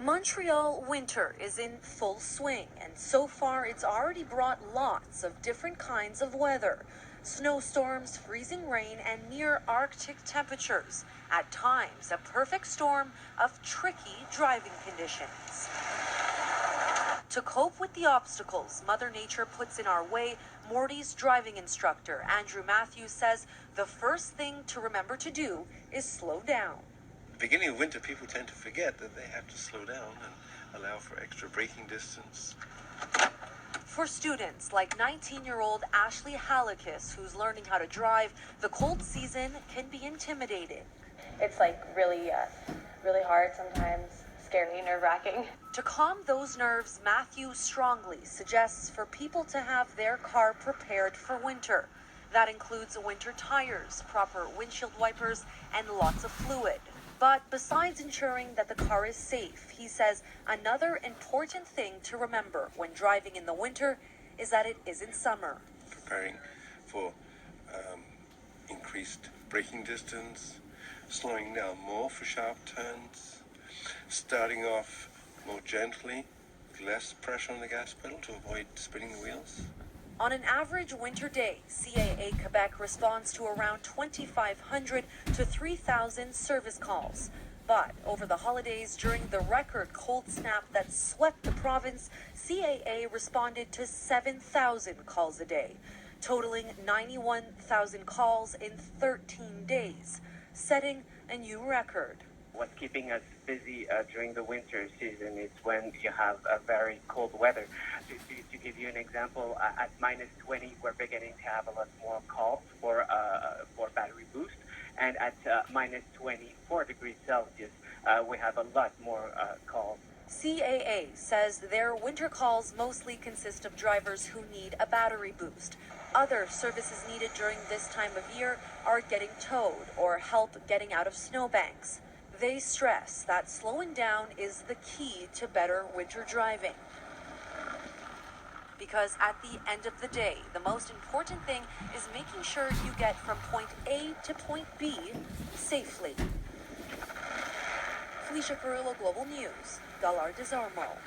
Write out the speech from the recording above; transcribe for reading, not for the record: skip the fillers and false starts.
Montreal winter is in full swing, and so far it's already brought lots of different kinds of weather. Snowstorms, freezing rain, and near Arctic temperatures. At times, a perfect storm of tricky driving conditions. To cope with the obstacles Mother Nature puts in our way, Morty's driving instructor, Andrew Matthews, says the first thing to remember to do is slow down. Beginning of winter, people tend to forget that they have to slow down and allow for extra braking distance. For students like 19-year-old Ashley Halakis, who's learning how to drive, the cold season can be intimidating. It's really hard sometimes, scary, nerve-wracking. To calm those nerves, Matthew strongly suggests for people to have their car prepared for winter. That includes winter tires, proper windshield wipers, and lots of fluid. But besides ensuring that the car is safe, he says another important thing to remember when driving in the winter is that it isn't summer. Preparing for increased braking distance, slowing down more for sharp turns, starting off more gently, with less pressure on the gas pedal to avoid spinning the wheels. On an average winter day, CAA Quebec responds to around 2,500 to 3,000 service calls. But over the holidays, during the record cold snap that swept the province, CAA responded to 7,000 calls a day, totaling 91,000 calls in 13 days, setting a new record. What's keeping us busy during the winter season is when you have a very cold weather. To give you an example, at -20, we're beginning to have a lot more calls for battery boost, and at -24 degrees Celsius, we have a lot more calls. CAA says their winter calls mostly consist of drivers who need a battery boost. Other services needed during this time of year are getting towed or help getting out of snowbanks. They stress that slowing down is the key to better winter driving. Because at the end of the day, the most important thing is making sure you get from point A to point B safely. Felicia Carrillo, Global News, Galar Desarmo.